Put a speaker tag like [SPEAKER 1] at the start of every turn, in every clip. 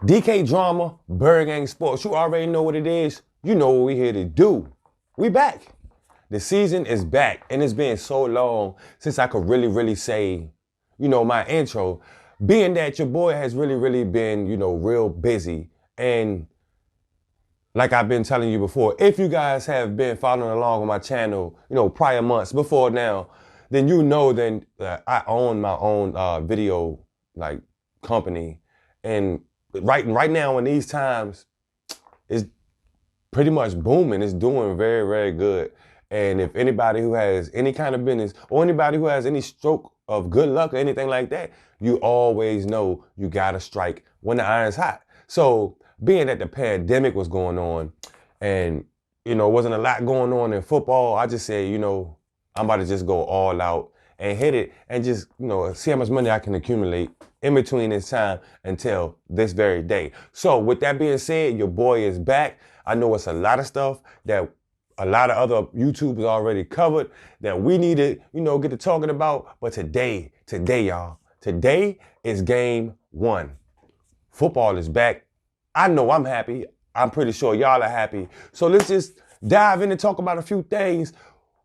[SPEAKER 1] DK Drama, Bird Gang Sports. You already know what it is. You know what we here to do. We back. The season is back, and it's been so long since I could really say, my intro. Being that your boy has really been, real busy. And like I've been telling you before, if you guys have been following along on my channel, prior months before now, then then I own my own video like company. And right now in these times, it's pretty much booming. It's doing very good. And if anybody who has any kind of business or anybody who has any stroke of good luck or anything like that, you always know you gotta strike when the iron's hot. So being that the pandemic was going on and, wasn't a lot going on in football, I just said, I'm about to just go all out and hit it and just, see how much money I can accumulate in between this time until this very day. So with that being said, your boy is back. I know it's a lot of stuff that a lot of other YouTubers already covered that we need to, get to talking about. But today, y'all, today is game one. Football is back. I know I'm happy. I'm pretty sure y'all are happy. So let's just dive in and talk about a few things.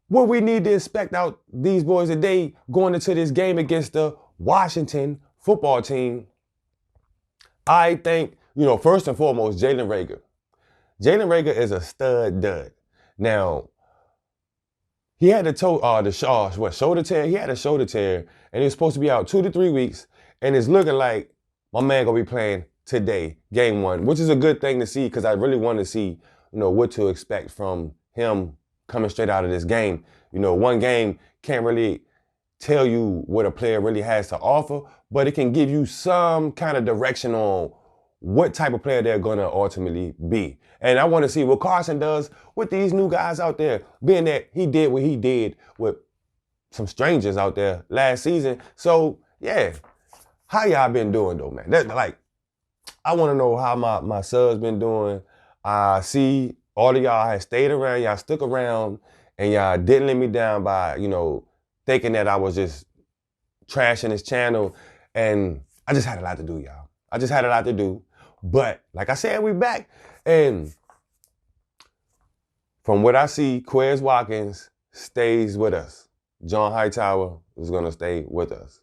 [SPEAKER 1] What we need to expect out these boys today going into this game against the Washington football team. I think, first and foremost, Jalen Reagor. Jalen Reagor is a stud dud. Now, he had shoulder tear. He had a shoulder tear, and he was supposed to be out 2 to 3 weeks. And it's looking like my man gonna be playing today, game one, which is a good thing to see because I really want to see, what to expect from him coming straight out of this game. One game can't really tell you what a player really has to offer, but it can give you some kind of direction on what type of player they're going to ultimately be. And I want to see what Carson does with these new guys out there, being that he did what he did with some strangers out there last season. So, yeah, how y'all been doing, though, man? I want to know how my subs been doing. I see all of y'all have stayed around, y'all stuck around, and y'all didn't let me down by, thinking that I was just trashing this channel. And I just had a lot to do, y'all. I just had a lot to do. But like I said, we back. And from what I see, Quez Watkins stays with us. John Hightower is going to stay with us.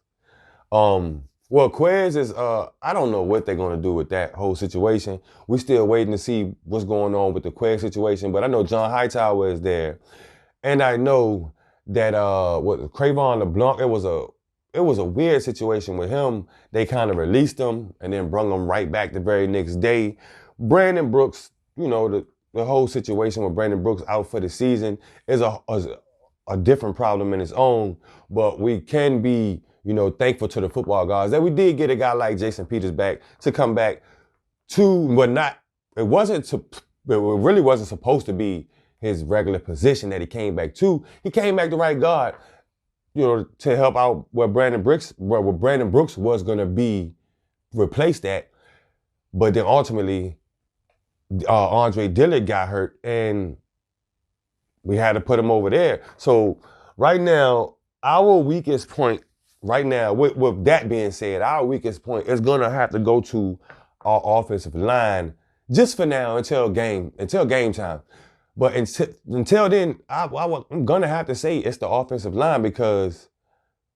[SPEAKER 1] Well, Quez is, I don't know what they're going to do with that whole situation. We're still waiting to see what's going on with the Quez situation. But I know John Hightower is there. And I know that Cravon LeBlanc, it was a weird situation with him. They kind of released him and then brung him right back the very next day. Brandon Brooks, the whole situation with Brandon Brooks out for the season is a different problem in its own. But we can be, thankful to the football guys that we did get a guy like Jason Peters back to come back to, but not, it really wasn't supposed to be his regular position that he came back to. He came back to right guard, to help out where Brandon Brooks was going to be replaced at. But then ultimately, Andre Dillard got hurt, and we had to put him over there. So right now, our weakest point, right now, with that being said, our weakest point is going to have to go to our offensive line just for now until game time. But until then, I'm going to have to say it's the offensive line because,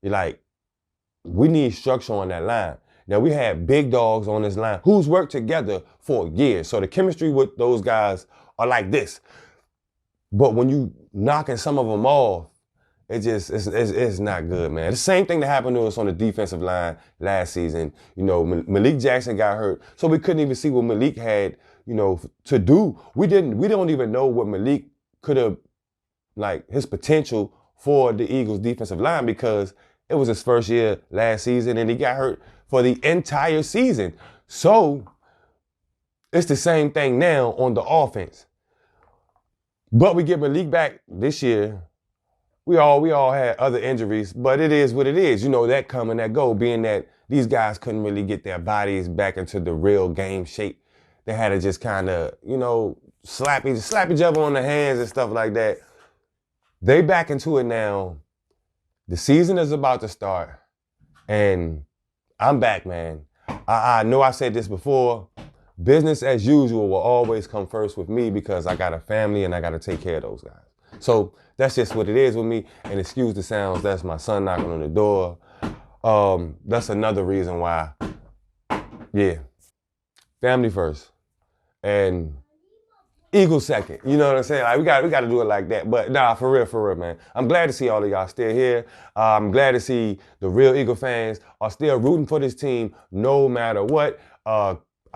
[SPEAKER 1] we need structure on that line. Now, we have big dogs on this line who's worked together for years. So the chemistry with those guys are like this. But when you knocking some of them off, it's not good, man. The same thing that happened to us on the defensive line last season. Malik Jackson got hurt, so we couldn't even see what Malik had, to do. We don't even know what Malik could have, his potential for the Eagles defensive line because it was his first year last season and he got hurt for the entire season. So it's the same thing now on the offense. But we get Malik back this year. We all had other injuries, but it is what it is. That come and that go, being that these guys couldn't really get their bodies back into the real game shape. They had to just kind of, slap each other on the hands and stuff like that. They back into it now. The season is about to start, and I'm back, man. I know I said this before, business as usual will always come first with me because I got a family and I got to take care of those guys. So that's just what it is with me. And excuse the sounds, that's my son knocking on the door. That's another reason why, yeah, family first and Eagles second. You know what I'm saying? Like we got to do it like that. But nah, for real, man. I'm glad to see all of y'all still here. I'm glad to see the real Eagle fans are still rooting for this team no matter what.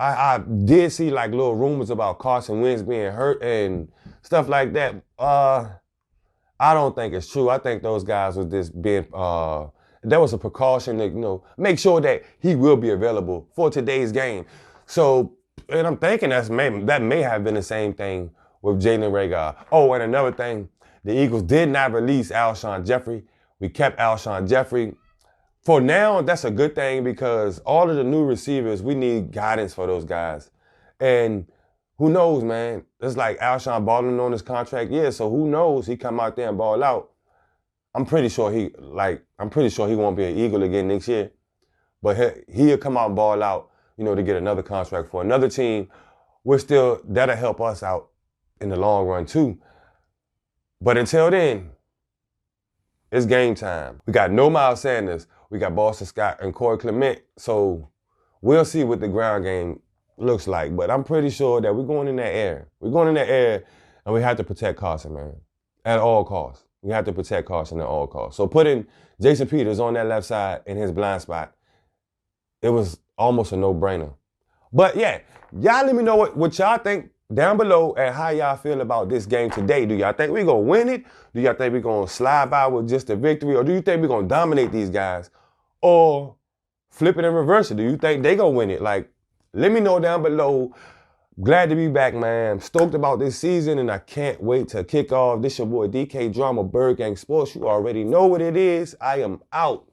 [SPEAKER 1] I did see like little rumors about Carson Wentz being hurt and stuff like that. I don't think it's true. I think those guys was just being, that was a precaution to, make sure that he will be available for today's game. So, and I'm thinking that may have been the same thing with Jalen Reagor. Oh, and another thing, the Eagles did not release Alshon Jeffrey. We kept Alshon Jeffrey. For now, that's a good thing because all of the new receivers, we need guidance for those guys. And who knows, man? It's like Alshon balling on his contract. Yeah, so who knows? He come out there and ball out. I'm pretty sure he won't be an Eagle again next year. But he'll come out and ball out, to get another contract for another team. That'll help us out in the long run too. But until then, it's game time. We got no Miles Sanders. We got Boston Scott and Corey Clement. So we'll see what the ground game looks like. But I'm pretty sure that we're going in that air. We're going in that air, and we have to protect Carson, man, at all costs. We have to protect Carson at all costs. So putting Jason Peters on that left side in his blind spot, it was almost a no-brainer. But yeah, y'all let me know what y'all think down below and how y'all feel about this game today. Do y'all think we're going to win it? Do y'all think we're going to slide by with just a victory? Or do you think we're going to dominate these guys? Or flip it and reverse it? Do you think they going to win it? Like, let me know down below. Glad to be back, man. I'm stoked about this season, and I can't wait to kick off. This your boy DK Drama, Bird Gang Sports. You already know what it is. I am out.